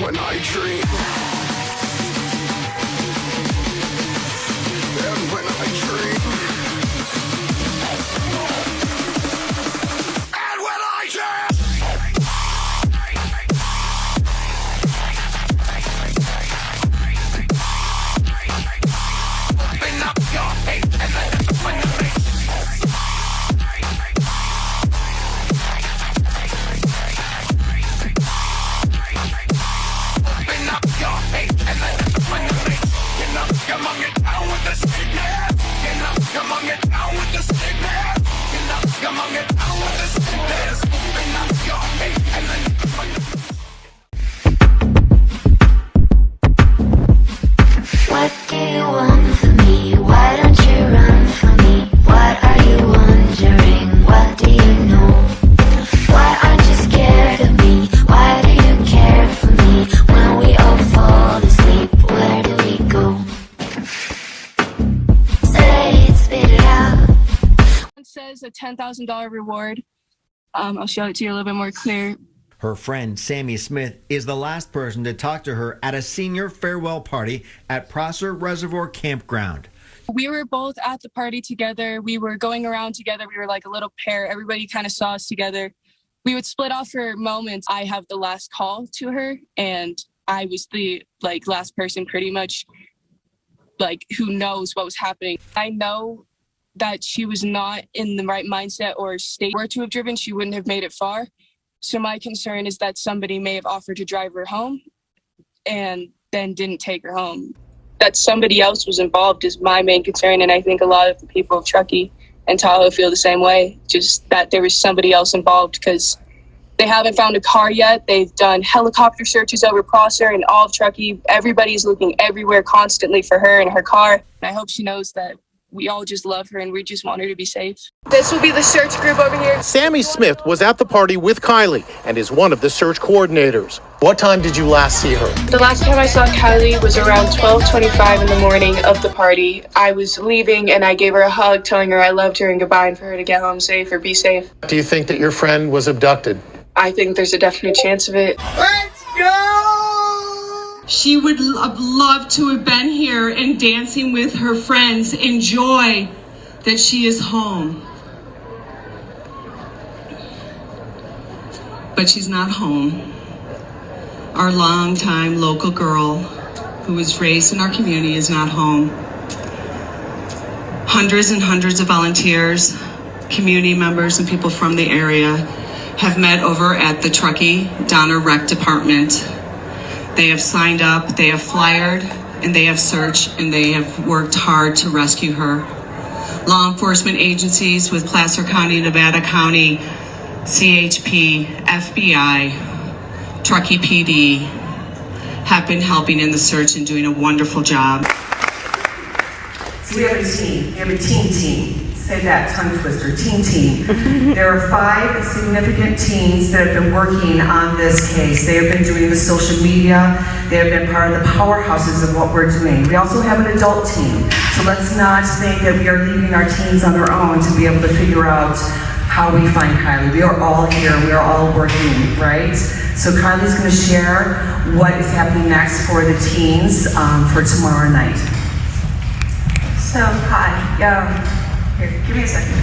when I dream. And when I dream. And when I dream. Open up your hate and let it find the face. Open up your hate and let it find the face. You know, come on, get down with the sickness. You know, come on, get down with the sickness. You know, come on, get down with the sickness. Open up your hate and let it find the face. What do you want from me? Why don't you run from me? What are you wondering? What do you know? Why aren't you scared of me? Why do you care for me? When we all fall asleep, where do we go? Say it, spit it out. It says a $10,000 reward. I'll show it to you a little bit more clear. Her friend Sammy Smith is the last person to talk to her at a senior farewell party at Prosser Reservoir Campground. We were both at the party together. We were going around together. We were like a little pair. Everybody kind of saw us together. We would split off for moments. I have the last call to her, and I was the last person pretty much who knows what was happening. I know that she was not in the right mindset or state. Were to have driven, she wouldn't have made it far. So my concern is that somebody may have offered to drive her home and then didn't take her home. That somebody else was involved is my main concern, and I think a lot of the people of Truckee and Tahoe feel the same way, just that there was somebody else involved, because they haven't found a car yet. They've done helicopter searches over Prosser and all of Truckee. Everybody's looking everywhere constantly for her and her car. And I hope she knows that we all just love her and we just want her to be safe. This will be the search group over here. Sammy Smith was at the party with Kylie and is one of the search coordinators. What time did you last see her? The last time I saw Kylie was around 12:25 in the morning of the party. I was leaving and I gave her a hug, telling her I loved her and goodbye, and for her to get home safe or be safe. Do you think that your friend was abducted? I think there's a definite chance of it. Let's go! She would have loved to have been here and dancing with her friends. Enjoy that she is home. But she's not home. Our longtime local girl who was raised in our community is not home. Hundreds and hundreds of volunteers, community members, and people from the area have met over at the Truckee Donner Rec Department. They have signed up, they have flyered, and they have searched, and they have worked hard to rescue her. Law enforcement agencies with Placer County, Nevada County, CHP, FBI, Truckee PD have been helping in the search and doing a wonderful job. So we have a team. We have a team. Say that, tongue twister, team. There are 5 significant teams that have been working on this case. They have been doing the social media. They have been part of the powerhouses of what we're doing. We also have an adult team. So let's not think that we are leaving our teens on their own to be able to figure out how we find Kylie. We are all here. We are all working, right? So Kylie's going to share what is happening next for the teens for tomorrow night. So, hi. Here, give me a second.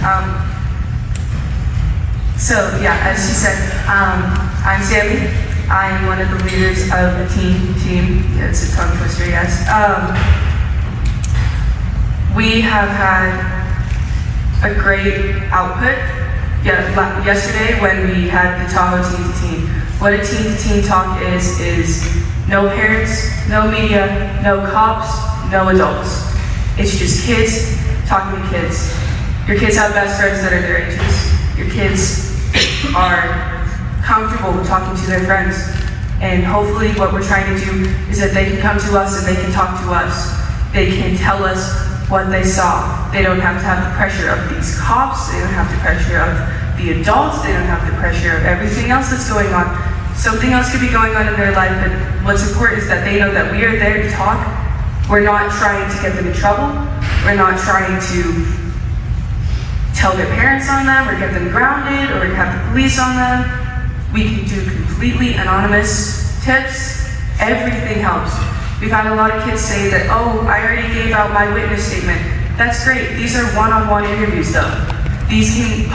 As she said, I'm Sammy. I'm one of the leaders of the team. Yeah, it's a tongue twister, yes. We have had a great output. Yesterday when we had the Tahoe Teen to Teen. What a Teen to Teen talk is no parents, no media, no cops, no adults. It's just kids talking to kids. Your kids have best friends that are their ages. Your kids are comfortable with talking to their friends. And hopefully what we're trying to do is that they can come to us and they can talk to us. They can tell us what they saw. They don't have to have the pressure of these cops. They don't have the pressure of the adults. They don't have the pressure of everything else that's going on. Something else could be going on in their life, but what's important is that they know that we are there to talk. We're not trying to get them in trouble. We're not trying to tell their parents on them or get them grounded or have the police on them. We can do completely anonymous tips Everything helps. We've had a lot of kids say that, oh, I already gave out my witness statement. That's great. These are one-on-one interviews though. These can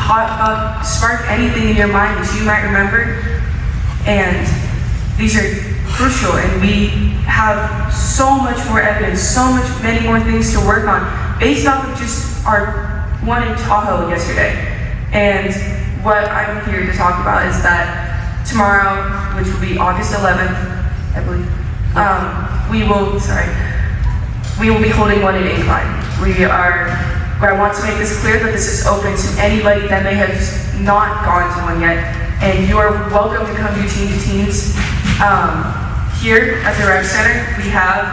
spark anything in your mind that you might remember. And these are crucial, and we have so much more evidence, many more things to work on based off of just our one in Tahoe yesterday. And what I'm here to talk about is that tomorrow, which will be August 11th, I believe, we will be holding one in Incline. I want to make this clear that this is open to anybody that may have not gone to one yet, and you are welcome to come do teen to teens. Here at the rec center, we have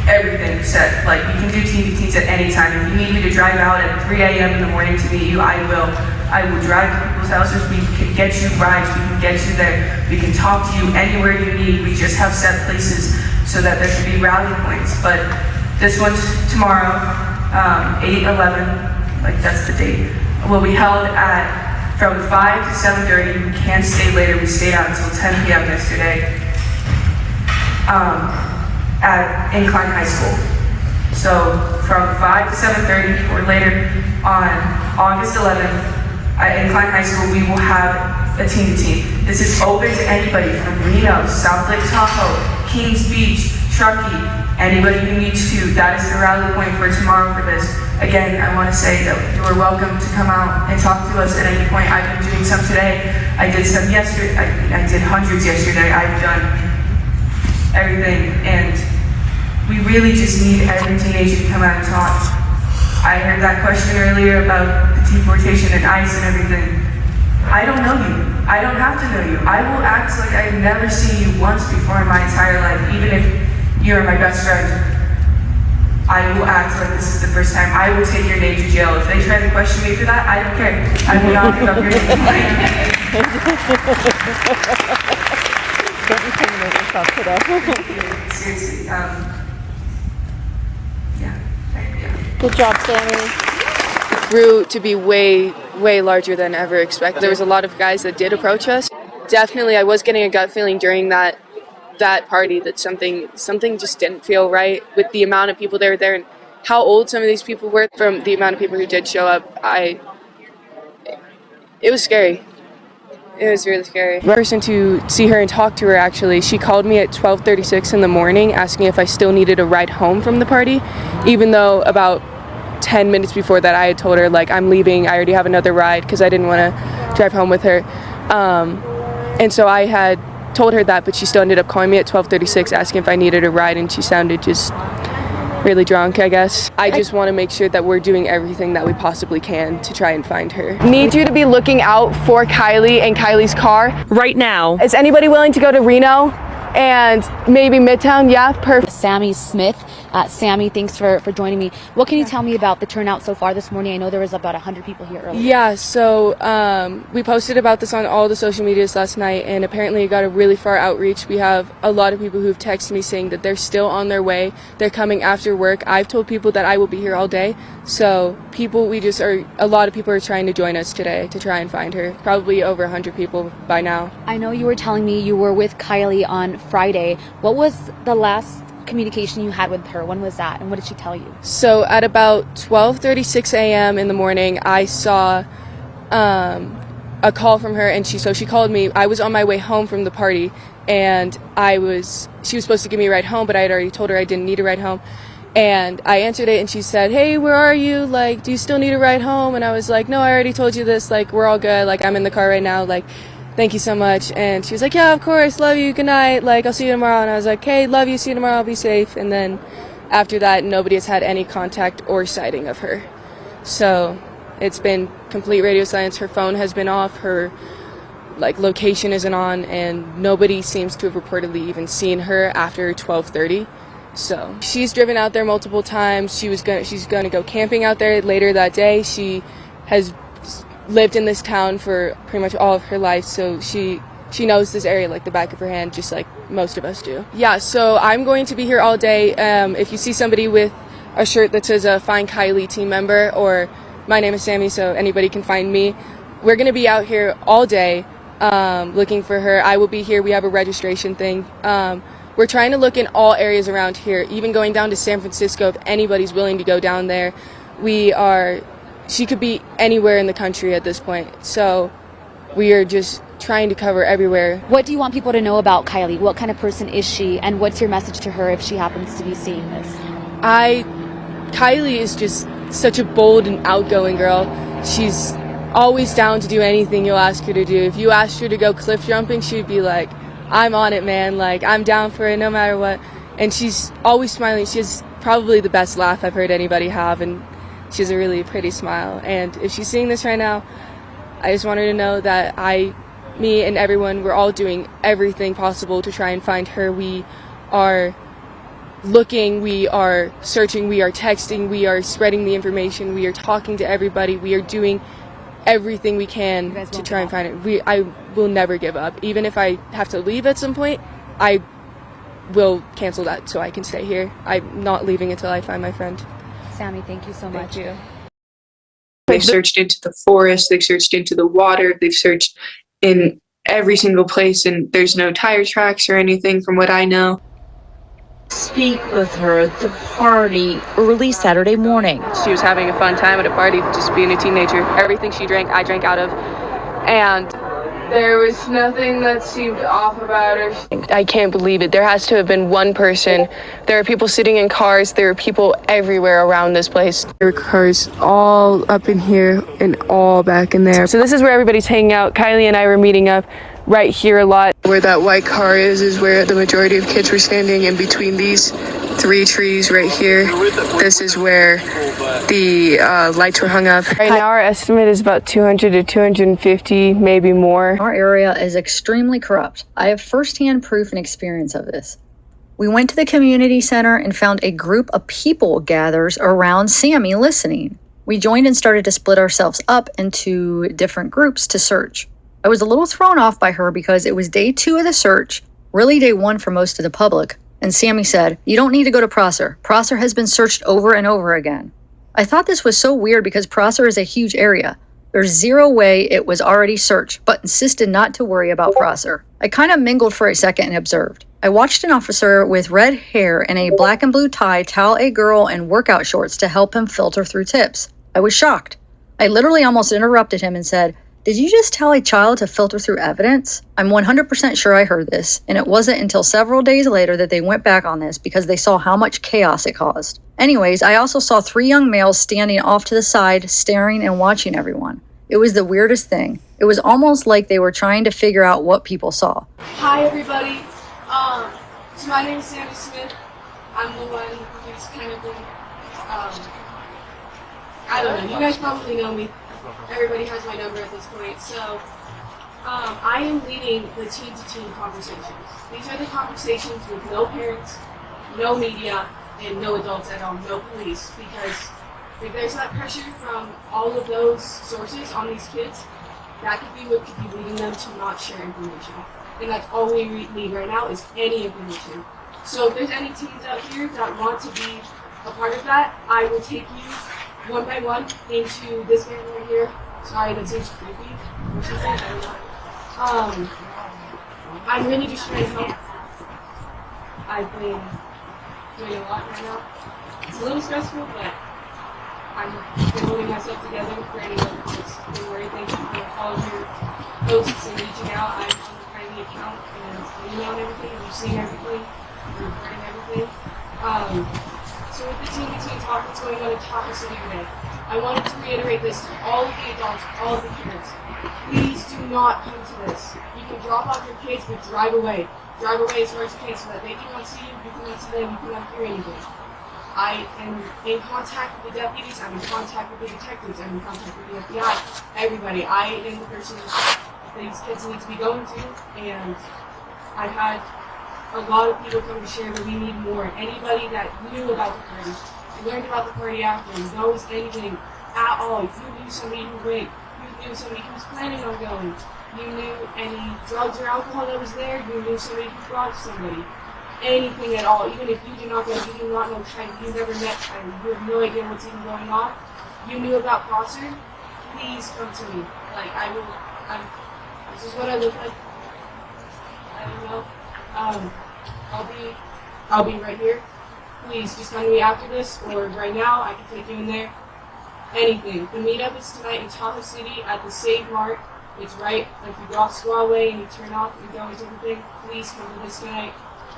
everything set. Like, we can do teen to teens at any time. If you need me to drive out at 3 a.m. in the morning to meet you, I will. I will drive to people's houses. We can get you rides. We can get you there. We can talk to you anywhere you need. We just have set places so that there can be rally points. But this one's tomorrow, 8/11, like that's the date. Will be held from 5 to 7:30. We can stay later. We stayed out until 10 p.m. yesterday at Incline High School. So from 5 to 7:30 or later on August 11th at Incline High School, we will have a teen to teen. This is open to anybody from Reno, South Lake Tahoe, Kings Beach, Truckee, anybody who needs to. That is the rally point for tomorrow for this. Again, I want to say that you are welcome to come out and talk to us at any point. I've been doing some today. I did some yesterday. I did hundreds yesterday. I've done everything, and we really just need every teenager to come out and talk. I heard that question earlier about the deportation and ICE and everything. I don't know you. I don't have to know you. I will act like I've never seen you once before in my entire life, even if you're my best friend. I will act like this is the first time. I will take your name to jail. If they try to question me for that, I don't care. I will not give up your name. Seriously, yeah. Good job, Sammy. Grew to be way larger than ever expected. There was a lot of guys that did approach us. Definitely, I was getting a gut feeling during that party that something just didn't feel right with the amount of people that were there and how old some of these people were. From the amount of people who did show up, it was scary. It was really scary. The person to see her and talk to her, actually, she called me at 12:36 in the morning asking if I still needed a ride home from the party, even though about 10 minutes before that I had told her, like, I'm leaving, I already have another ride, because I didn't want to drive home with her. And so I had told her that, but she still ended up calling me at 12:36 asking if I needed a ride, and she sounded just really drunk, I guess. I just want to make sure that we're doing everything that we possibly can to try and find her. Need you to be looking out for Kylie and Kylie's car. Right now. Is anybody willing to go to Reno and maybe Midtown? Yeah, perfect. Sammy Smith. Sammy, thanks for joining me. What can you tell me about the turnout so far this morning? I know there was about 100 people here earlier. Yeah, so we posted about this on all the social medias last night, and apparently it got a really far outreach. We have a lot of people who've texted me saying that they're still on their way. They're coming after work. I've told people that I will be here all day. So a lot of people are trying to join us today to try and find her. Probably over 100 people by now. I know you were telling me you were with Kylie on Friday. What was the last communication you had with her? When was that, and what did she tell you? So at about 12:36 a.m. in the morning, I saw a call from her, and she called me. I was on my way home from the party, and she was supposed to give me a ride home, but I had already told her I didn't need a ride home. And I answered it, and she said, "Hey, where are you? Like, do you still need a ride home?" And I was like, "No, I already told you this. Like, we're all good. Like, I'm in the car right now. Like, thank you so much." And she was like, "Yeah, of course. Love you. Good night. Like, I'll see you tomorrow." And I was like, "Hey, love you. See you tomorrow. Be safe." And then after that, nobody has had any contact or sighting of her. So it's been complete radio silence. Her phone has been off. Her location isn't on, and nobody seems to have reportedly even seen her after 12:30. So she's driven out there multiple times. She's gonna go camping out there later that day. She has lived in this town for pretty much all of her life, so she knows this area like the back of her hand, just like most of us do. Yeah, so I'm going to be here all day. If you see somebody with a shirt that says Find Kylie team member, or my name is Sammy, so anybody can find me. We're going to be out here all day. looking for her. I will be here. We have a registration thing. We're trying to look in all areas around here, even going down to San Francisco if anybody's willing to go down there. She could be anywhere in the country at this point. So we are just trying to cover everywhere. What do you want people to know about Kylie? What kind of person is she, and what's your message to her if she happens to be seeing this? Kylie is just such a bold and outgoing girl. She's always down to do anything you'll ask her to do. If you asked her to go cliff jumping, she'd be like, I'm on it, man. Like, I'm down for it no matter what. And she's always smiling. She has probably the best laugh I've heard anybody have, and she has a really pretty smile. And if she's seeing this right now, I just want her to know that me and everyone, we're all doing everything possible to try and find her. We are looking, we are searching, we are texting, we are spreading the information, we are talking to everybody, we are doing everything we can to try and find it. I will never give up. Even if I have to leave at some point, I will cancel that so I can stay here. I'm not leaving until I find my friend. Sammy, thank you so much. Thank you. They've searched into the forest, they've searched into the water, they've searched in every single place, and there's no tire tracks or anything from what I know. Speak with her at the party early Saturday morning. She was having a fun time at a party, just being a teenager. Everything she drank, I drank out of. And there was nothing that seemed off about her. I can't believe it. There has to have been one person. There are people sitting in cars. There are people everywhere around this place. There are cars all up in here and all back in there. So this is where everybody's hanging out. Kylie and I were meeting up right here a lot. Where that white car is where the majority of kids were standing, in between these 3 trees right here. This is where the lights were hung up. Right now our estimate is about 200 to 250, maybe more. Our area is extremely corrupt. I have firsthand proof and experience of this. We went to the community center and found a group of people gathers around Sammy listening. We joined and started to split ourselves up into different groups to search. I was a little thrown off by her because it was day 2 of the search, really day 1 for most of the public, and Sammy said, "You don't need to go to Prosser. Prosser has been searched over and over again." I thought this was so weird because Prosser is a huge area. There's zero way it was already searched, but insisted not to worry about Prosser. I kind of mingled for a second and observed. I watched an officer with red hair and a black and blue tie tell a girl in workout shorts to help him filter through tips. I was shocked. I literally almost interrupted him and said, "Did you just tell a child to filter through evidence?" I'm 100% sure I heard this, and it wasn't until several days later that they went back on this because they saw how much chaos it caused. Anyways, I also saw 3 young males standing off to the side, staring and watching everyone. It was the weirdest thing. It was almost like they were trying to figure out what people saw. Hi everybody. So my name is Sammy Smith. I'm the one who's kind of been, I don't know, you guys probably know me. Everybody has my number at this point. So I am leading the teen-to-teen conversations. These are the conversations with no parents, no media, and no adults at all, no police, because if there's that pressure from all of those sources on these kids, that could be what could be leading them to not share information. And that's all we need right now is any information. So if there's any teens out here that want to be a part of that, I will take you one by one into this man right here. Sorry, that seems creepy. What she said, I don't know. I'm really just trying to help. I've been doing a lot right now. It's a little stressful, but I'm holding myself together for anyone that's been worried. Thank you for all your posts and reaching out. I'm on the Kylie account and emailing everything, and you've seen everything, and recording everything. So with the teen-to-teen talk that's going on in Tahoe City today, I wanted to reiterate this to all of the adults, all of the parents. Please do not come to this. You can drop off your kids, but drive away. Drive away as far as you can so that they cannot see you cannot see them, you cannot hear anything. I am in contact with the deputies, I'm in contact with the detectives, I'm in contact with the FBI, everybody. I am the person that these kids need to be going to, and I've had a lot of people come to share that we need more. Anybody that knew about the party, learned about the party after, knows anything at all. If you knew somebody who went, you knew somebody who was planning on going, you knew any drugs or alcohol that was there, you knew somebody who brought somebody. Anything at all, even if you do not know, you do not know Kylie, you've never met Kylie, you have no idea what's even going on, you knew about Prosser, please come to me. Like, I'm This is what I look like. I don't know. I'll be right here. Please just come to me after this, or right now. I can take you in there. Anything. The meetup is tonight in Tahoe City at the Save Mart. It's right, like you go off Squirrel Way and you turn off and go into everything. Please come to this tonight.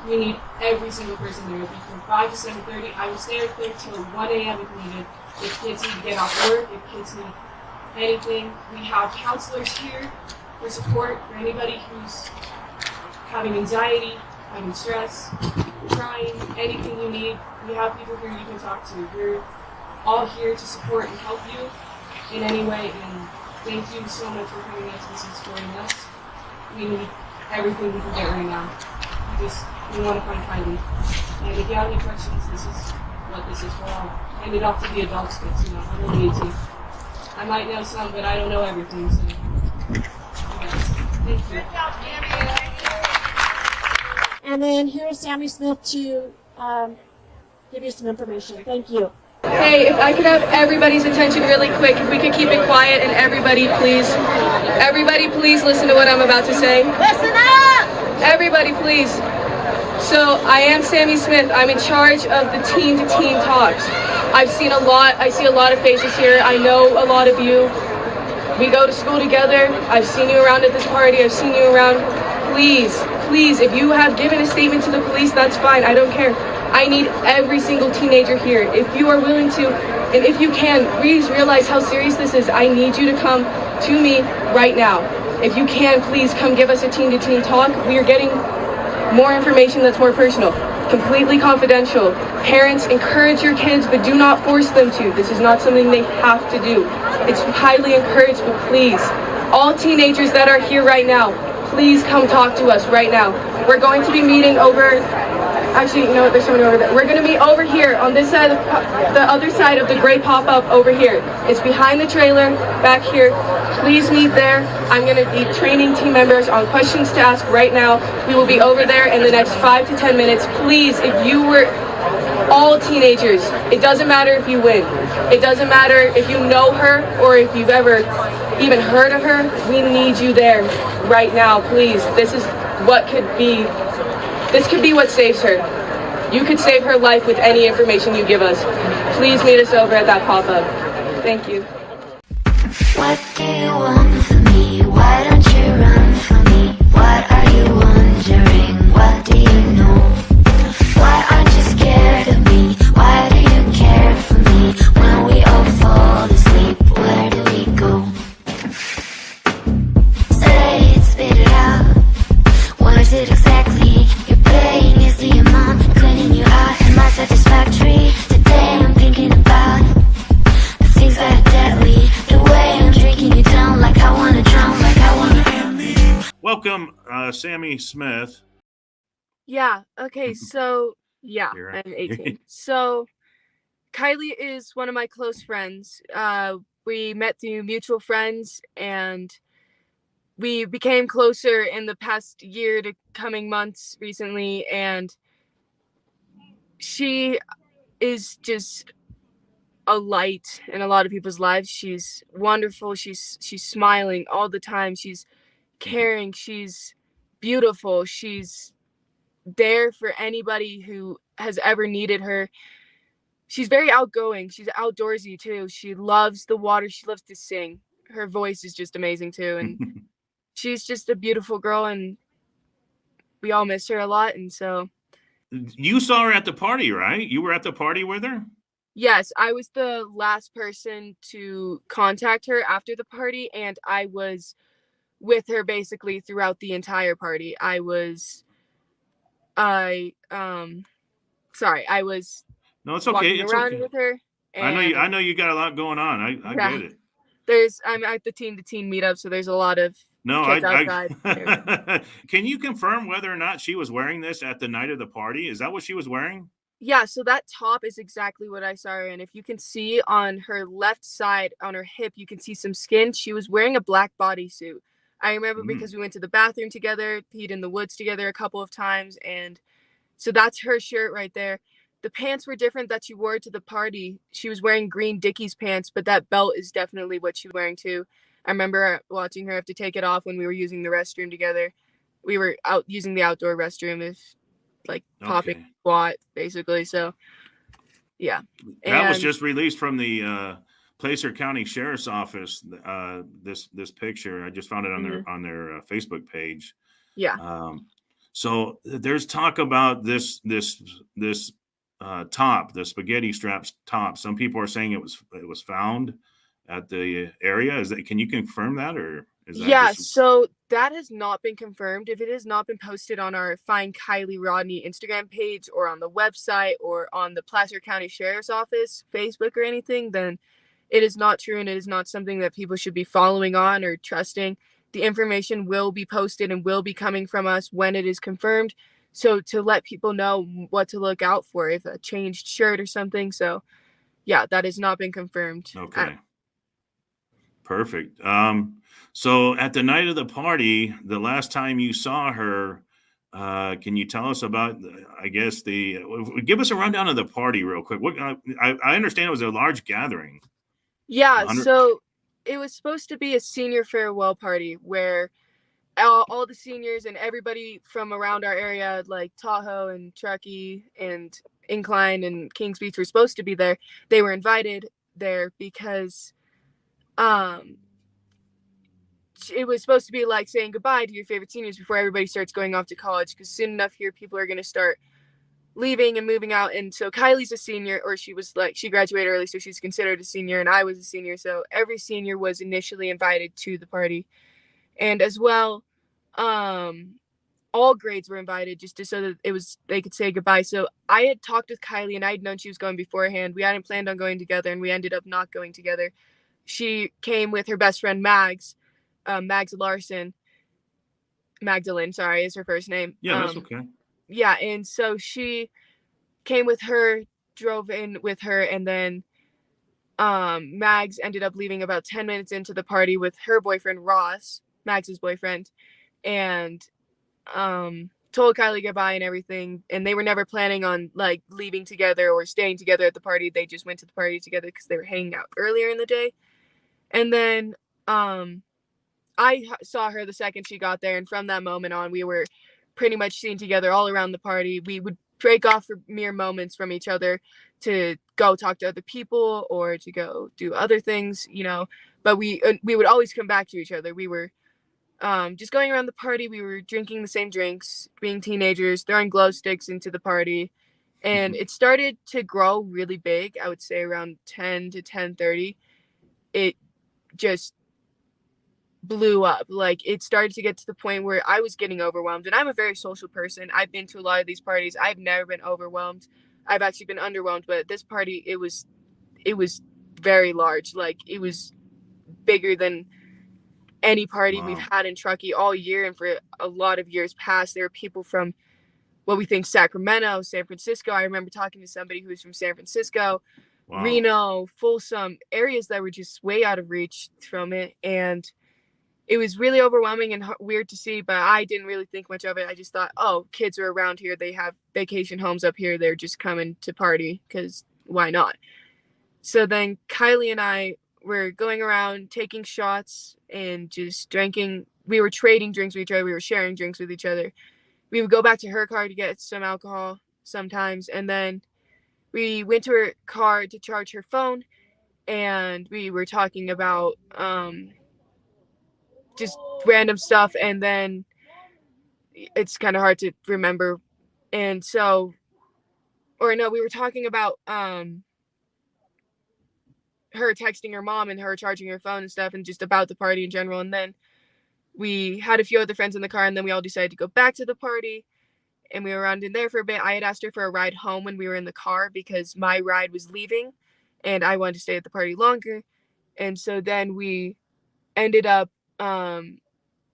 We need every single person there. It'll be from 5 to 7:30. I will stay there till 1 a.m. if needed. If kids need to get off work, if kids need anything. We have counselors here for support for anybody who's having anxiety, having stress, crying, anything you need. We have people here you can talk to. We're all here to support and help you in any way. And thank you so much for coming out to this and supporting us. We need everything we can get right now. We want to find Kylie. And if you have any questions, this is what this is for. I'll hand it off to the adults, but I don't need to. I might know some, but I don't know everything. So, thank you. And then here's Sammy Smith to give you some information. Thank you. Hey, if I could have everybody's attention really quick, if we could keep it quiet, and everybody please listen to what I'm about to say. Listen up! Everybody please. So I am Sammy Smith. I'm in charge of the teen-to-teen talks. I see a lot of faces here. I know a lot of you. We go to school together. I've seen you around at this party. I've seen you around. Please, if you have given a statement to the police, that's fine. I don't care. I need every single teenager here. If you are willing to, and if you can, please realize how serious this is. I need you to come to me right now. If you can, please come give us a teen-to-teen talk. We are getting more information that's more personal, completely confidential. Parents, encourage your kids, but do not force them to. This is not something they have to do. It's highly encouraged, but please, all teenagers that are here right now, please come talk to us right now. We're going to be meeting over. Actually, you know what? There's somebody over there. We're going to be over here on this side, the other side of the gray pop-up over here. It's behind the trailer, back here. Please meet there. I'm going to be training team members on questions to ask right now. We will be over there in the next 5 to 10 minutes. Please, if you were all teenagers, it doesn't matter if you win. It doesn't matter if you know her or if you've ever even heard of her. We need you there right now, please. This could be what saves her. You could save her life with any information you give us. Please meet us over at that pop-up. Thank you. What do you want from me? Why don't you run from me? What are you wondering? What do you know? Why aren't you scared of me? Why do you care for me? When we all fall asleep, where do we go? Say it, spit it out. What is it exactly you're playing? Is the amount cleaning you out? Am I satisfactory? Today I'm thinking about the things that are deadly. The way I'm drinking you down, like I wanna drown, like I wanna. Welcome, Sammy Smith. Yeah, okay, so, yeah, You're I'm right. 18. So, Kylie is one of my close friends. We met through mutual friends, and we became closer in the past year to coming months recently, and she is just a light in a lot of people's lives. She's wonderful. She's smiling all the time. She's caring. She's beautiful. She's there for anybody who has ever needed her. She's very outgoing. She's outdoorsy too. She loves the water. She loves to sing. Her voice is just amazing too. And she's just a beautiful girl, and we all miss her a lot. And so, You saw her at the party, right? You were at the party with her? yes, I was the last person to contact her after the party, and I was with her basically throughout the entire party. I was No, it's okay. walking It's around okay. with her. I know you got a lot going on. I Yeah. get it. I'm at the teen-to-teen meetup, so there's a lot of No, kids outside. Can you confirm whether or not she was wearing this at the night of the party? Is that what she was wearing? Yeah, so that top is exactly what I saw her in. If you can see on her left side, on her hip, you can see some skin. She was wearing a black bodysuit. I remember because we went to the bathroom together, peed in the woods together a couple of times, and so that's her shirt right there. The pants were different that she wore to the party. She was wearing green Dickies pants, but that belt is definitely what she's wearing too. I remember watching her have to take it off when we were using the restroom together. We were out using the outdoor restroom, if like popping Okay. squat, basically. So yeah. That was And just released from the Placer County Sheriff's Office. This picture, I just found it on mhm, their Facebook page. yeah. So there's talk about this top, the spaghetti straps top. Some people are saying it was found at the area. Can you confirm that, or is that Yeah, just so that has not been confirmed. If it has not been posted on our Find Kylie Rodney Instagram page or on the website or on the Placer County Sheriff's Office Facebook or anything, then it is not true and it is not something that people should be following on or trusting. The information will be posted and will be coming from us when it is confirmed. So to let people know what to look out for, if a changed shirt or something. So yeah, that has not been confirmed. okay? Perfect. So at the night of the party, the last time you saw her, can you tell us about, I guess, give us a rundown of the party real quick. I understand it was a large gathering. Yeah, 100. so it was supposed to be a senior farewell party where all the seniors and everybody from around our area, like Tahoe and Truckee and Incline and Kings Beach, were supposed to be there. They were invited there because um it was supposed to be like saying goodbye to your favorite seniors before everybody starts going off to college, because soon enough here people are going to start leaving and moving out. And so Kylie's a senior, or she graduated early, so she's considered a senior, and I was a senior, so every senior was initially invited to the party. And as well, all grades were invited, just so that they could say goodbye. So I had talked with Kylie and I had known she was going beforehand. We hadn't planned on going together and we ended up not going together. She came with her best friend Mags Larson. Magdalene, sorry, is her first name. Yeah, that's okay. Yeah, and so she came with her, drove in with her, and then Mags ended up leaving about 10 minutes into the party with her boyfriend Ross, Mags's boyfriend, and told Kylie goodbye and everything. And they were never planning on like leaving together or staying together at the party. They just went to the party together because they were hanging out earlier in the day. And then I saw her the second she got there, and from that moment on, we were pretty much seen together all around the party. We would break off for mere moments from each other to go talk to other people or to go do other things, but we would always come back to each other. We were just going around the party. We were drinking the same drinks, being teenagers, throwing glow sticks into the party, and it started to grow really big. I would say around 10 to 10:30. It just blew up. Like, it started to get to the point where I was getting overwhelmed, and I'm a very social person. I've been to a lot of these parties. I've never been overwhelmed. I've actually been underwhelmed, but at this party it was very large. Like, it was bigger than any party we've had in Truckee all year, and for a lot of years past. There were people from what we think Sacramento, San Francisco. I remember talking to somebody who was from San Francisco, Reno, Folsom, areas that were just way out of reach from it. And it was really overwhelming and weird to see, but I didn't really think much of it. I just thought, oh, kids are around here. They have vacation homes up here. They're just coming to party because why not? So then Kylie and I were going around taking shots and just drinking. We were trading drinks with each other. We were sharing drinks with each other. We would go back to her car to get some alcohol sometimes. And then we went to her car to charge her phone. And we were talking about just random stuff, and then it's kind of hard to remember. And so, or no, we were talking about her texting her mom and her charging her phone and stuff, and just about the party in general. And then we had a few other friends in the car, and then we all decided to go back to the party, and we were around in there for a bit. I had asked her for a ride home when we were in the car because my ride was leaving and I wanted to stay at the party longer. And so then we ended up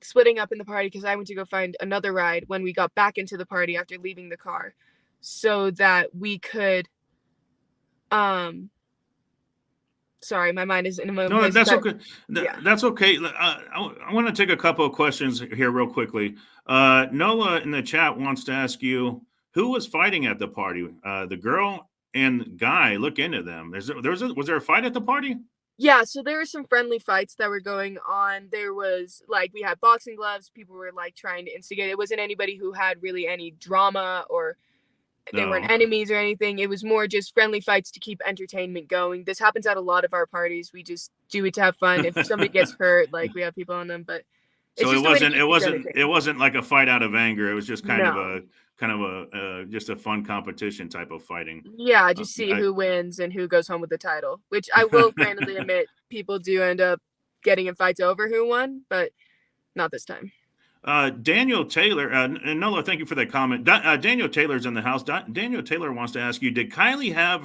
splitting up in the party because I went to go find another ride when we got back into the party after leaving the car, so that we could sorry, my mind is in a moment. No, that's okay. That's okay. I want to take a couple of questions here real quickly. Noah in the chat wants to ask you, who was fighting at the party? The girl and guy, look into them. Was there a fight at the party? Yeah, so there were some friendly fights that were going on. There was like we had boxing gloves. People were like trying to instigate. It wasn't anybody who had really any drama or they weren't No. enemies or anything. It was more just friendly fights to keep entertainment going. This happens at a lot of our parties. We just do it to have fun. If somebody gets hurt, like we have people on them, but it's So it just a way to wasn't keep it things wasn't it entertaining. wasn't like a fight out of anger. It was just No. kind of a just a fun competition type of fighting. Yeah, Uh, just see I, who wins and who goes home with the title, which I will grandly admit people do end up getting in fights over who won, but not this time. Daniel Taylor, and Nola, thank you for that comment. Daniel Taylor's in the house. Daniel Taylor wants to ask you: did Kylie have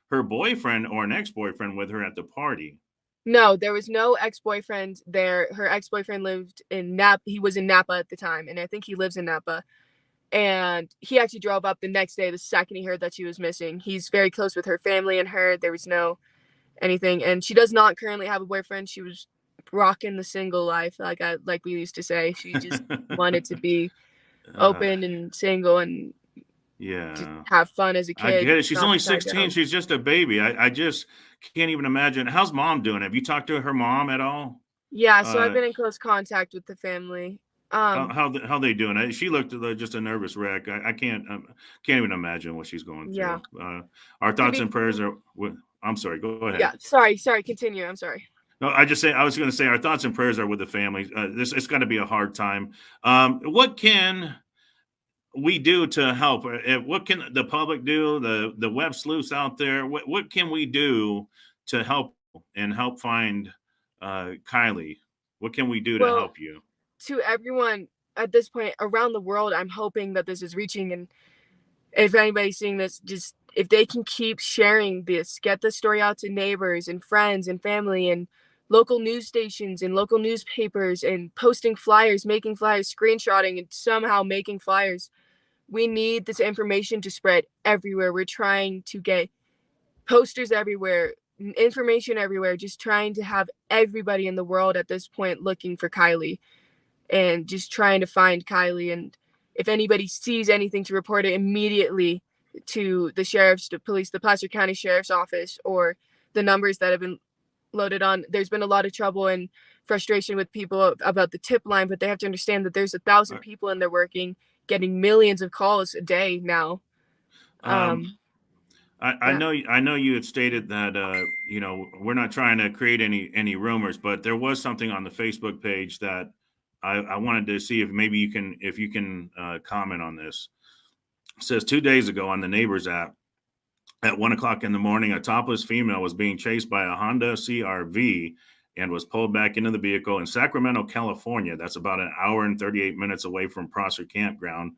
her boyfriend or an ex-boyfriend with her at the party? No, there was no ex-boyfriend there. Her ex-boyfriend lived in Napa. He was in Napa at the time, and I think he lives in Napa. And he actually drove up the next day, the second he heard that she was missing. He's very close with her family and her. There was no anything, and she does not currently have a boyfriend. She was rocking the single life, like we used to say. She just wanted to be uh, open and single and just yeah, have fun as a I kid, get it. She's not only be tied 16. down. She's just a baby. I just can't even imagine. How's mom doing? Have you talked to her mom at all? Yeah, so I've Uh, been in close contact with the family. Um, how they doing? She looked just a nervous wreck. I can't even imagine what she's going yeah. through. Our To thoughts be and prayers are with. I'm sorry. Go ahead. Yeah, sorry, continue. I'm sorry. No, I was going to say our thoughts and prayers are with the family. This it's got to be a hard time. What can we do to help? What can the public do? The web sleuths out there. What can we do to help and help find Kylie? What can we do to Well, help you? to everyone at this point around the world, I'm hoping that this is reaching, and if anybody's seeing this, just if they can keep sharing this, get the story out to neighbors and friends and family and local news stations and local newspapers and posting flyers, making flyers, screenshotting and somehow making flyers. We need this information to spread everywhere. We're trying to get posters everywhere, information everywhere, just trying to have everybody in the world at this point looking for Kylie and just trying to find Kylie. And if anybody sees anything, to report it immediately to the sheriff's, the police, the Placer County Sheriff's Office, or the numbers that have been loaded on. There's been a lot of trouble and frustration with people about the tip line, but they have to understand that there's 1,000 people in there working, getting millions of calls a day now. Um, Yeah. I know you had stated that we're not trying to create any rumors, but there was something on the Facebook page that I wanted to see if maybe you can comment on this. It says 2 days ago on the Neighbors app at 1 o'clock in the morning, a topless female was being chased by a Honda CRV and was pulled back into the vehicle in Sacramento, California. That's about an hour and 38 minutes away from Prosser Campground.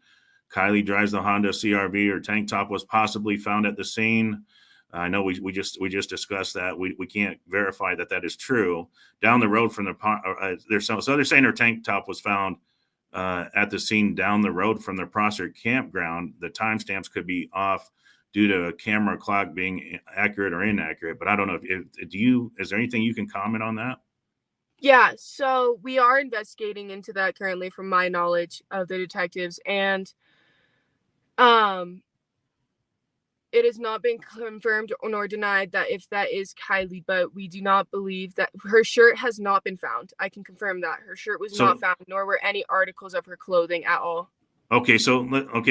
Kylie drives the Honda CRV. Her tank top was possibly found at the scene. I know we just discussed that. We can't verify that is true. Down the road from they're saying her tank top was found at the scene down the road from the Prosser Campground. The timestamps could be off due to a camera clock being accurate or inaccurate. But I don't know is there anything you can comment on that? Yeah, so we are investigating into that currently from my knowledge of the detectives, and um it has not been confirmed nor denied that if that is Kylie, but we do not believe that her shirt has not been found. I can confirm that her shirt was not So found, nor were any articles of her clothing at all. okay,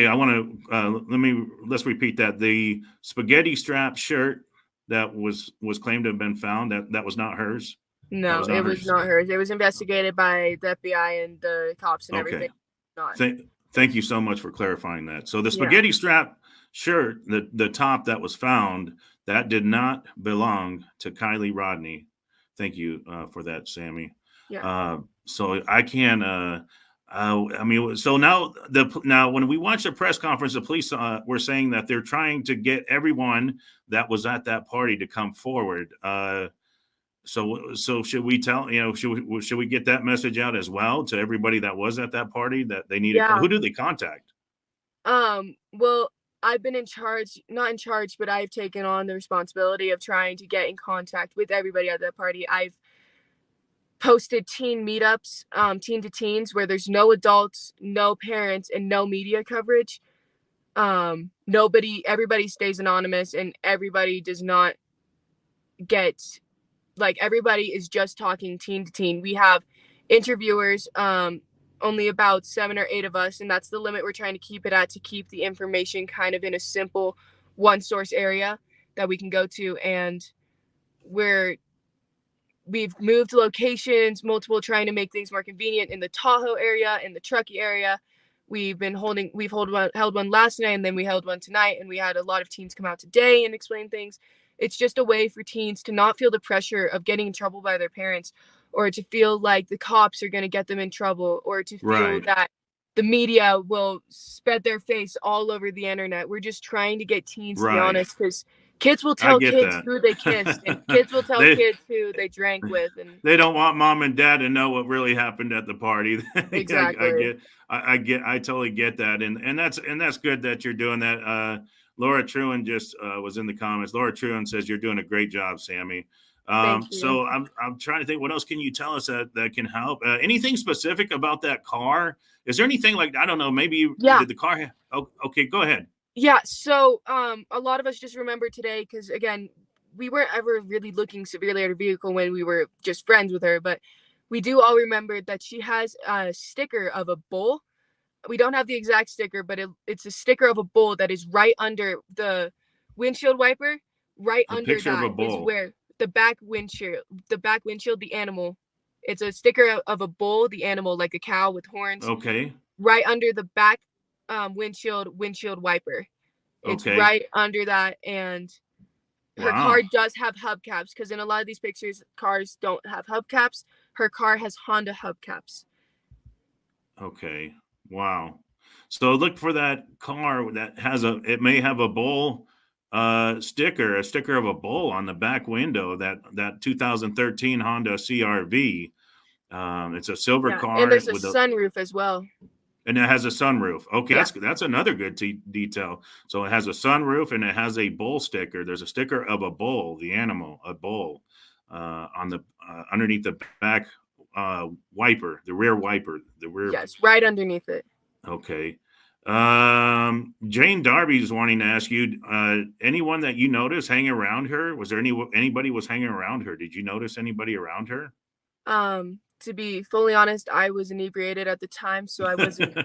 I want to let's repeat that. The spaghetti strap shirt that was claimed to have been found, that was not hers. That No, was it not was hers. not hers. It was investigated by the FBI and the cops and everything. Okay. Not. Thank you so much for clarifying that. So the Yeah. spaghetti strap shirt, the top that was found, that did not belong to Kylie Rodney. Thank you for that, Sammy. Yeah. So I can. I mean, so now when we watched the press conference, the police were saying that they're trying to get everyone that was at that party to come forward. So should we should we get that message out as well to everybody that was at that party that they need to Yeah. who do they contact? Well, I've been not in charge, but I've taken on the responsibility of trying to get in contact with everybody at that party. I've posted teen meetups, teen to teens, where there's no adults, no parents, and no media coverage. Everybody stays anonymous, and everybody does not get like everybody is just talking teen to teen. We have interviewers, only about 7 or 8 of us, and that's the limit we're trying to keep it at, to keep the information kind of in a simple one source area that we can go to. And we've moved locations, multiple, trying to make things more convenient in the Tahoe area, in the Truckee area. We've held one last night, and then we held one tonight, and we had a lot of teens come out today and explain things. It's just a way for teens to not feel the pressure of getting in trouble by their parents, or to feel like the cops are going to get them in trouble, or to feel Right. that the media will spread their face all over the internet. We're just trying to get teens to be Right. honest, because kids will I tell get kids that. who they kissed, and kids will tell they kids who they drank with, and they don't want mom and dad to know what really happened at the party. exactly. I totally get that, and that's good that you're doing that. Laura Truan just was in the comments. Laura Truan says you're doing a great job, Sammy. Thank you. So I'm trying to think, what else can you tell us that can help? Anything specific about that car? Is there anything like, I don't know, maybe Yeah. did the car? Oh, okay, go ahead. Yeah, so a lot of us just remember today, because again, we weren't ever really looking severely at her vehicle when we were just friends with her, but we do all remember that she has a sticker of a bull. We don't have the exact sticker, but it's a sticker of a bull that is right under the windshield wiper. Right A under picture of a that is bull. where the back windshield, the animal. It's a sticker of a bull, the animal, like a cow with horns, Okay. right under the back windshield wiper. It's Okay. right under that, and her car Wow. does have hubcaps, because in a lot of these pictures, cars don't have hubcaps. Her car has Honda hubcaps. Okay. Wow. So look for that car that has it may have a bull a sticker of a bull on the back window, that 2013 Honda CRV. It's a silver Yeah, and car there's a with sunroof as well. and it has a sunroof. Okay, Yeah. that's another good detail. So it has a sunroof and it has a bull sticker. There's a sticker of a bull, the animal, a bull, on the underneath the back wiper, the rear wiper, the rear. Yes, right underneath it. Okay. Jane Darby is wanting to ask you, anyone that you noticed hanging around her? Was there anybody was hanging around her? Did you notice anybody around her? To be fully honest, I was inebriated at the time, so I wasn't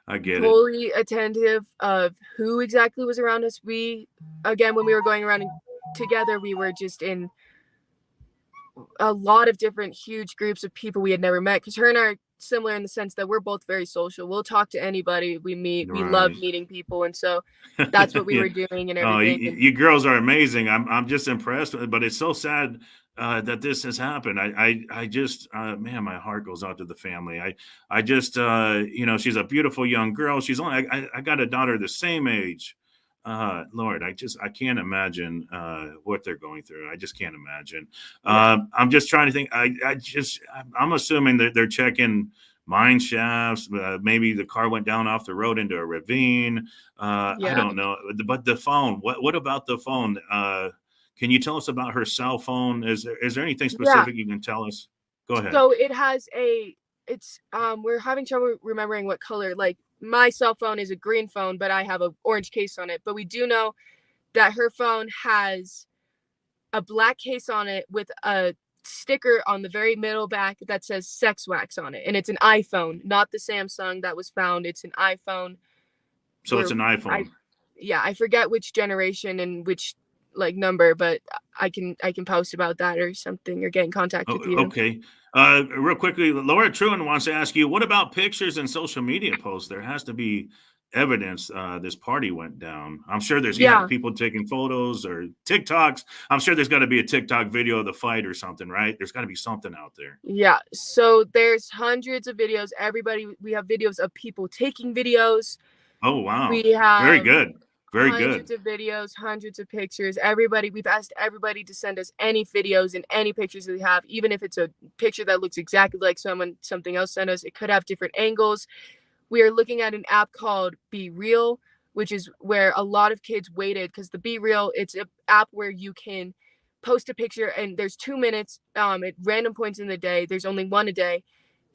I get it. fully attentive of who exactly was around us. Again, when we were going around together, we were just in a lot of different huge groups of people we had never met, because her and I are similar in the sense that we're both very social. We'll talk to anybody we meet. We love Right. meeting people, and so that's what we Yeah. were doing and Oh, everything. you girls are amazing. I'm just impressed, but it's so sad that this has happened. I just man, my heart goes out to the family. I just she's a beautiful young girl. She's only I got a daughter the same age. Lord, I can't imagine what they're going through. I just can't imagine. I'm just trying to think. I'm assuming that they're checking mine shafts. Maybe the car went down off the road into a ravine. I Yeah. don't know. But the phone. What about the phone? Can you tell us about her cell phone? Is there anything specific you can tell us? Go ahead. So it has we're having trouble remembering what color. Like, my cell phone is a green phone, but I have an orange case on it. But we do know that her phone has a black case on it with a sticker on the very middle back that says sex wax on it. And it's an iPhone, not the Samsung that was found. It's an iPhone. So it's an iPhone. I forget which generation and which number, but I can post about that or something, or get in contact with you. Okay. Real quickly, Laura Truan wants to ask you, what about pictures and social media posts? There has to be evidence this party went down. I'm sure there's people taking photos or TikToks. I'm sure there's got to be a TikTok video of the fight or something, right? There's got to be something out there. Yeah. So there's hundreds of videos. We have videos of people taking videos. Oh, wow. We have very good. Very hundreds of videos, hundreds of pictures. We've asked everybody to send us any videos and any pictures that they have, even if it's a picture that looks exactly like something else sent us. It could have different angles. We are looking at an app called Be Real, which is where a lot of kids waited, because the Be Real, it's an app where you can post a picture and there's 2 minutes at random points in the day. There's only one a day.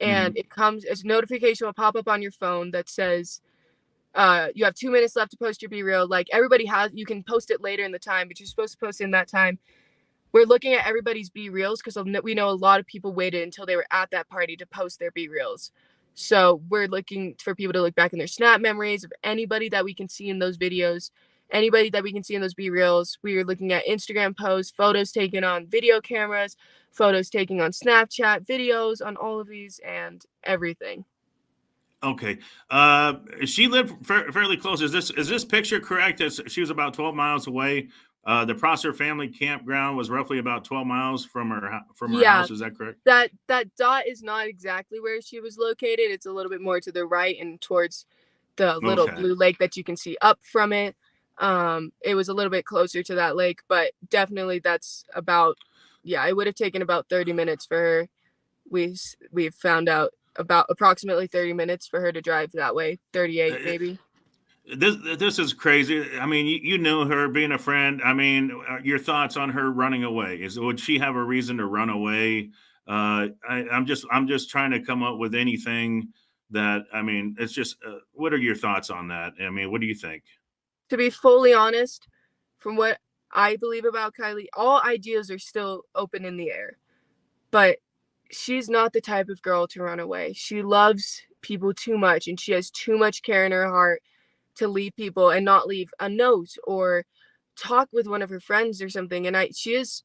And it comes as a notification will pop up on your phone that says, you have 2 minutes left to post your Be Real. Like, everybody you can post it later in the time, but you're supposed to post it in that time. we're looking at everybody's B reels because we know a lot of people waited until they were at that party to post their B reels. So we're looking for people to look back in their snap memories of anybody that we can see in those videos, anybody that we can see in those B reels. We are looking at Instagram posts, photos taken on video cameras, photos taken on Snapchat, videos on all of these, and everything. Okay. She lived fairly close. Is this picture correct? She was about 12 miles away. The Prosser family campground was roughly about 12 miles from her Yeah, house. Is that correct? that dot is not exactly where she was located. It's a little bit more to the right and towards the little Okay. blue lake that you can see up from it. It was a little bit closer to that lake, but definitely that's about, yeah, it would have taken about 30 minutes for her. We've found out about approximately 30 minutes for her to drive that way, 38 maybe. This is crazy. I mean, you knew her being a friend. I mean, your thoughts on her running away? Would she have a reason to run away? I'm just trying to come up with anything that, I mean, it's just what are your thoughts on that? I mean, what do you think? To be fully honest, from what I believe about Kylie, all ideas are still open in the air. But she's not the type of girl to run away. She loves people too much and she has too much care in her heart to leave people and not leave a note or talk with one of her friends or something. And she is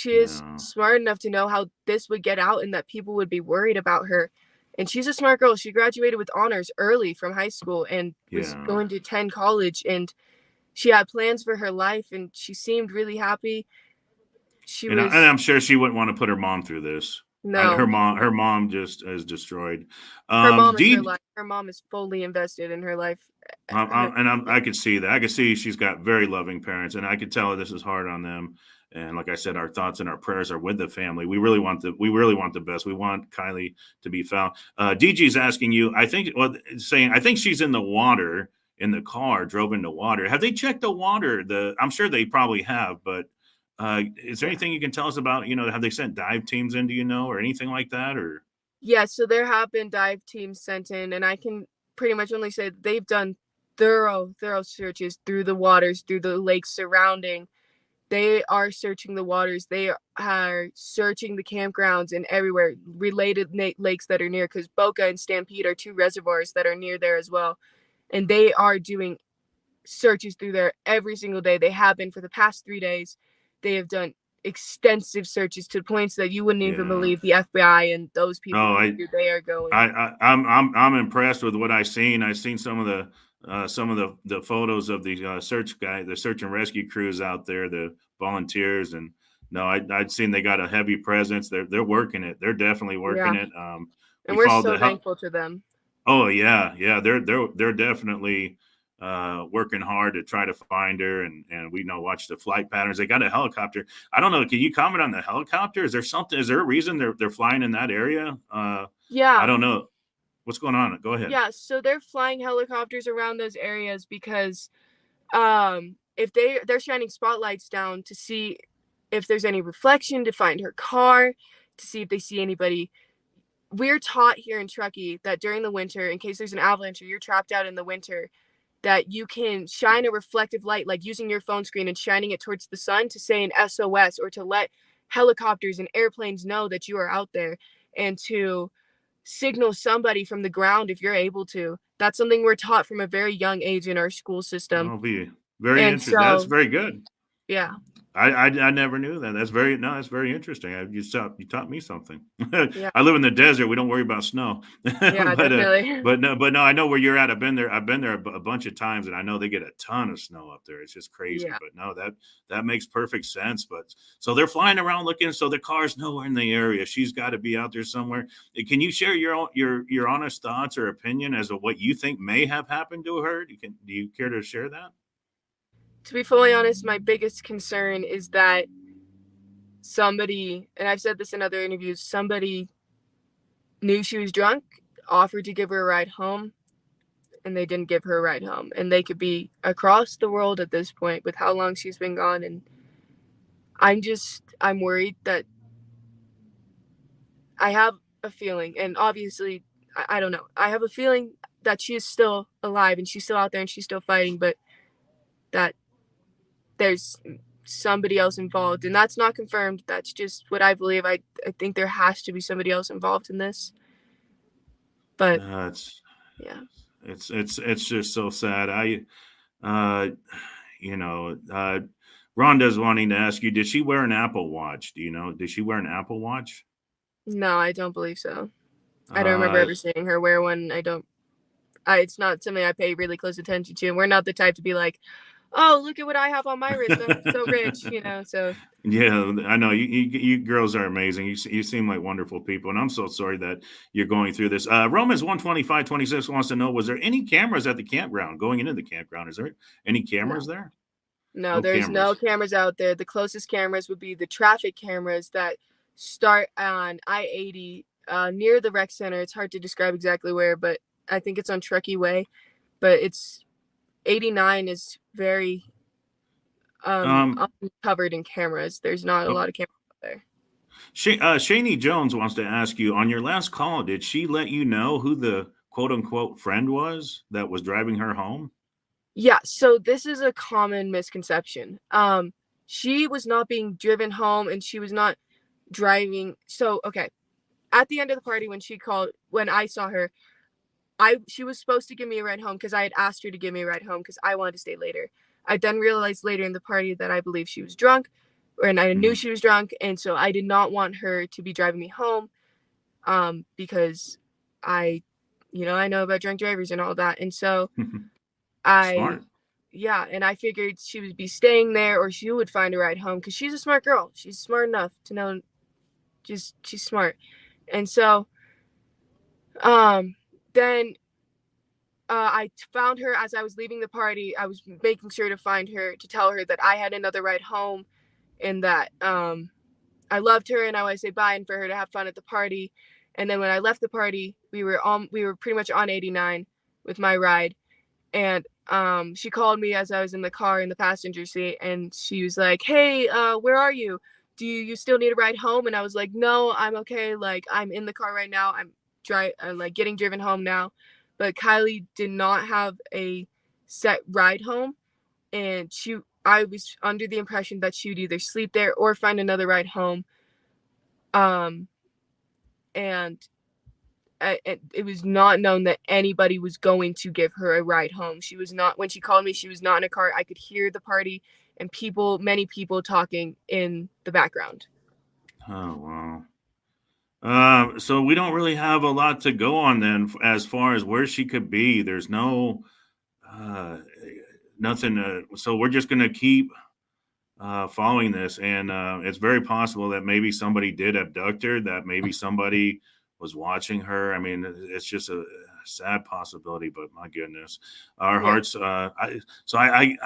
Yeah. smart enough to know how this would get out and that people would be worried about her. And she's a smart girl. She graduated with honors early from high school and was Yeah. going to attend college, and she had plans for her life and she seemed really happy. She And was I'm sure she wouldn't want to put her mom through this. no, Her mom just is destroyed. her mom Do is her you, life. Her mom is fully invested in her life. I could see that. I could see she's got very loving parents, and I could tell this is hard on them. And like I said, our thoughts and our prayers are with the family. We really want the best. We want Kylie to be found. DG's asking you. Saying I think she's in the water in the car. Drove into water. Have they checked the water? I'm sure they probably have, but is there Yeah. anything you can tell us about? Have they sent dive teams in? Do you know, or anything like that? Or Yeah, so there have been dive teams sent in, and I can pretty much only say that they've done thorough searches through the waters, through the lakes surrounding. They are searching the waters. They are searching the campgrounds and everywhere related lakes that are near, because Boca and Stampede are two reservoirs that are near there as well. And they are doing searches through there every single day. They have been for the past 3 days. They have done extensive searches to points that you wouldn't even yeah. believe the FBI and those people Oh, they are going. I'm impressed with what I've seen. I've seen some of the photos of the the search and rescue crews out there, the volunteers, and no, I'd seen they got a heavy presence. They're working it. They're definitely working Yeah. it. We And we're followed so the help. thankful to them. Oh yeah. They're definitely working hard to try to find her, and we know watch the flight patterns. They got a helicopter. I don't know. Can you comment on the helicopter? Is there something? Is there a reason they're flying in that area? I Yeah. don't know. What's going on? Go ahead. Yeah, so they're flying helicopters around those areas because if they're shining spotlights down to see if there's any reflection, to find her car, to see if they see anybody. We're taught here in Truckee that during the winter, in case there's an avalanche or you're trapped out in the winter, that you can shine a reflective light, like using your phone screen and shining it towards the sun to say an SOS, or to let helicopters and airplanes know that you are out there, and to signal somebody from the ground if you're able to. That's something we're taught from a very young age in our school system. I'll be very And interested. That's so, very good. yeah. I never knew that. That's very interesting. You taught me something. Yeah. I live in the desert. We don't worry about snow. Yeah, definitely. But no, I know where you're at. I've been there. I've been there a bunch of times, and I know they get a ton of snow up there. It's just crazy. Yeah. But no, that makes perfect sense. But so they're flying around looking. So the car's nowhere in the area. She's got to be out there somewhere. Can you share your honest thoughts or opinion as to what you think may have happened to her? Do you care to share that? To be fully honest, my biggest concern is that somebody, and I've said this in other interviews, somebody knew she was drunk, offered to give her a ride home, and they didn't give her a ride home. And they could be across the world at this point with how long she's been gone. And I'm worried that I have a feeling, and obviously, I don't know. I have a feeling that she is still alive and she's still out there and she's still fighting, but that there's somebody else involved, and that's not confirmed. That's just what I believe. I think there has to be somebody else involved in this. But It's yeah. it's just so sad. Uh, you know, Rhonda's wanting to ask you, did she wear an Apple Watch? Do you know? Did she wear an Apple Watch? No, I don't believe so. I don't remember ever seeing her wear one. It's not something I pay really close attention to, and we're not the type to be like, oh, look at what I have on my wrist. I'm so rich, so. Yeah, I know you girls are amazing. You seem like wonderful people, and I'm so sorry that you're going through this. Romans 125:26 wants to know: was there any cameras at the campground going into the campground? Is there any cameras there? No, No there's no cameras. cameras out there. The closest cameras would be the traffic cameras that start on I-80 near the rec center. It's hard to describe exactly where, but I think it's on Truckee Way. But it's 89 is very uncovered in cameras. There's not a lot of cameras out there. Shani Jones wants to ask you, on your last call, did she let you know who the quote unquote friend was that was driving her home? Yeah, so this is a common misconception. She was not being driven home, and she was not driving. So, okay, at the end of the party, when I saw her, she was supposed to give me a ride home because I had asked her to give me a ride home because I wanted to stay later. I then realized later in the party that I believe she was drunk, and I knew she was drunk, and so I did not want her to be driving me home, because I know about drunk drivers and all that, and so Smart. and I figured she would be staying there, or she would find a ride home because she's a smart girl. She's smart enough to know, she's smart, and so then I found her as I was leaving the party. I was making sure to find her to tell her that I had another ride home, and that I loved her and I wanted to say bye and for her to have fun at the party. And then when I left the party, we were pretty much on 89 with my ride, and she called me as I was in the car in the passenger seat, and she was like, "Hey, where are you? Do you still need a ride home?" And I was like, "No, I'm okay. Like, I'm in the car right now. I'm like getting driven home now." But Kylie did not have a set ride home, and I was under the impression that she would either sleep there or find another ride home. And it was not known that anybody was going to give her a ride home. She was not, when she called me, she was not in a car. I could hear the party and many people talking in the background. Oh, wow. So we don't really have a lot to go on then as far as where she could be. There's nothing. So we're just going to keep following this. And it's very possible that maybe somebody did abduct her, that maybe somebody was watching her. I mean, it's just a sad possibility, but my goodness, our hearts. I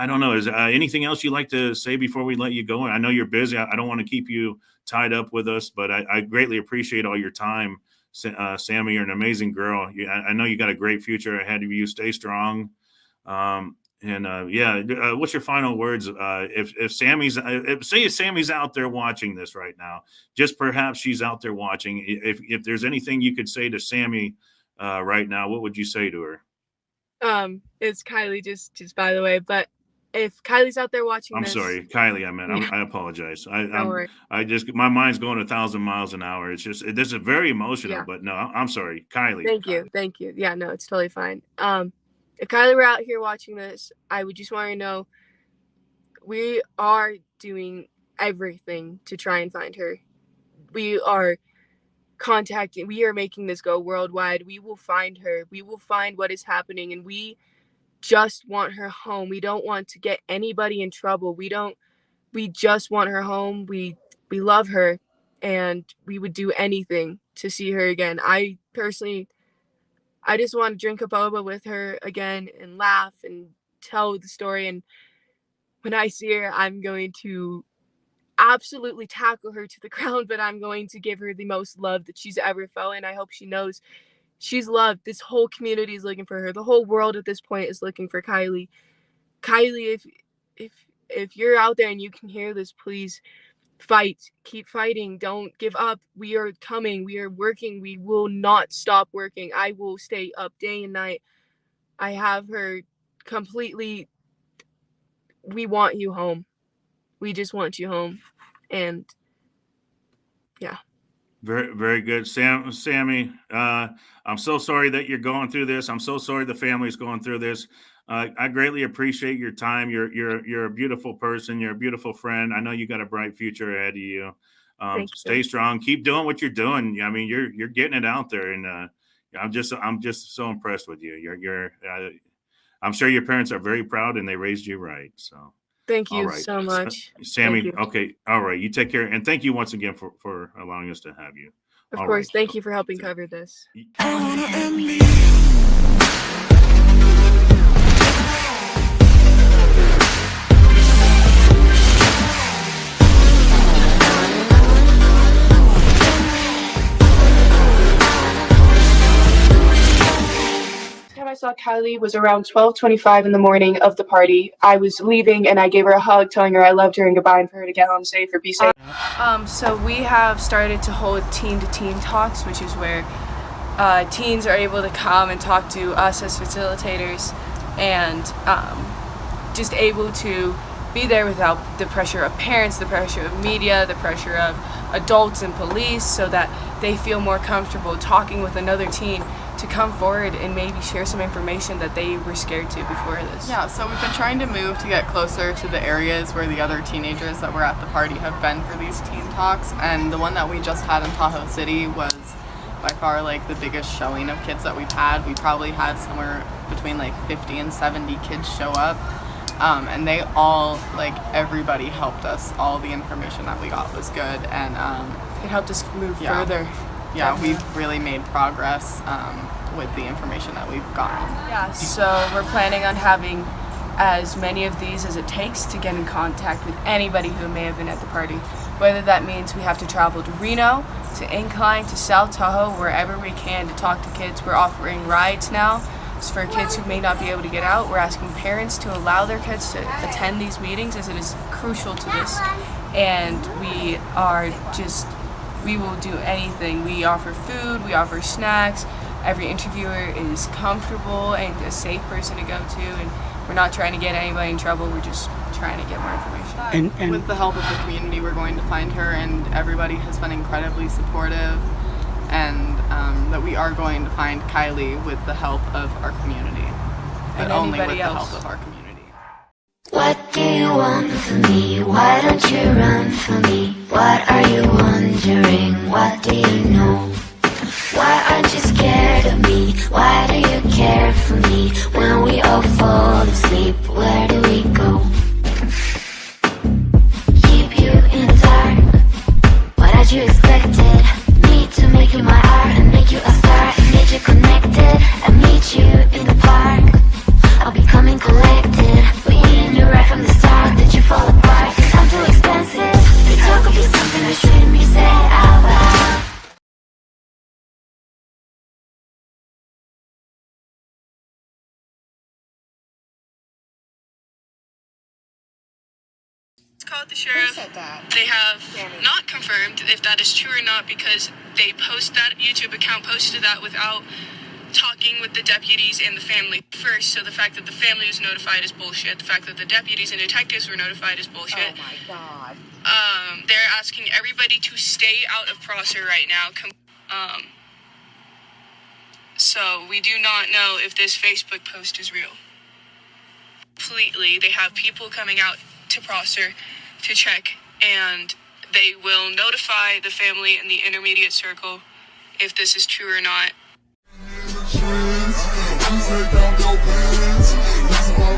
don't know. Is anything else you'd like to say before we let you go? I know you're busy. I don't want to keep you tied up with us, but I greatly appreciate all your time. Sammy, you're an amazing girl. I know you got a great future ahead of you. Stay strong. What's your final words? If Sammy's out there watching this right now, just perhaps she's out there watching. If there's anything you could say to Sammy right now, what would you say to her? It's Kylie, just by the way, but if Kylie's out there watching I'm this, sorry, Kylie. I meant. I apologize. Don't worry. I just my mind's going 1,000 miles an hour. It's just this is very emotional. But no, I'm sorry, Kylie. Thank you. Yeah, no, it's totally fine. If Kylie were out here watching this, I would just want to know we are doing everything to try and find her. We are making this go worldwide. We will find her. We will find what is happening, and we just want her home. We don't want to get anybody in trouble. We just want her home. We love her, and we would do anything to see her again. I just want to drink a boba with her again and laugh and tell the story. And when I see her, I'm going to absolutely tackle her to the ground, but I'm going to give her the most love that she's ever felt. And I hope she knows she's loved. This whole community is looking for her. The whole world at this point is looking for Kylie. Kylie, if you're out there and you can hear this, please fight. Keep fighting. Don't give up. We are coming. We are working. We will not stop working. I will stay up day and night. I have her completely. We want you home. we just want you home. And yeah. Very, very good. Sammy, I'm so sorry that you're going through this. I'm so sorry the family's going through this. I greatly appreciate your time. You're a beautiful person. You're a beautiful friend. I know you got a bright future ahead of you. Stay strong. Keep doing what you're doing. I mean, you're getting it out there, and I'm just so impressed with you. I'm sure your parents are very proud, and they raised you right. So. Thank you All right. so much. Sammy, okay. All right. You take care. And thank you once again for allowing us to have you. Of course. Thank you for helping cover this. I saw Kylie was around 12:25 in the morning of the party. I was leaving and I gave her a hug, telling her I loved her and goodbye, and for her to get home safe or be safe. So we have started to hold teen-to-teen talks, which is where teens are able to come and talk to us as facilitators, and just able to be there without the pressure of parents, the pressure of media, the pressure of adults and police, so that they feel more comfortable talking with another teen to come forward and maybe share some information that they were scared to before this. Yeah, so we've been trying to move to get closer to the areas where the other teenagers that were at the party have been for these teen talks, and the one that we just had in Tahoe City was by far like the biggest showing of kids that we've had. We probably had somewhere between like 50 and 70 kids show up, and they all, like everybody helped us. All the information that we got was good, and it helped us move further. Yeah, we've really made progress with the information that we've gotten. Yeah, so we're planning on having as many of these as it takes to get in contact with anybody who may have been at the party. Whether that means we have to travel to Reno, to Incline, to South Tahoe, wherever we can to talk to kids. We're offering rides now. It's for kids who may not be able to get out. We're asking parents to allow their kids to attend these meetings, as it is crucial to this. And we will do anything. We offer food, we offer snacks. Every interviewer is comfortable and a safe person to go to, and we're not trying to get anybody in trouble. We're just trying to get more information. And with the help of the community, we're going to find her, and everybody has been incredibly supportive, and that we are going to find Kylie with the help of our community, but only with the help of our community. What do you want from me? Why don't you run from me? What are you wondering? What do you know? Why aren't you scared of me? Why do you care for me? When we all fall asleep, where do we go? Keep you in the dark. What had you expected? Me to make you my art and make you a star and get you connected. I meet you in the park. I'll be coming collected. But you knew right from the start that you fall apart. 'Cause I'm too expensive. The talk will be something I shouldn't be said out loud. Called the sheriff. They have not confirmed if that is true or not, because they that YouTube account posted that without talking with the deputies and the family first. So the fact that the family was notified is bullshit. The fact that the deputies and detectives were notified is bullshit. Oh my God. They're asking everybody to stay out of Prosser right now. So we do not know if this Facebook post is real. Completely. They have people coming out to Prosser to check, and they will notify the family in the intermediate circle if this is true or not. Take down your pants. This is my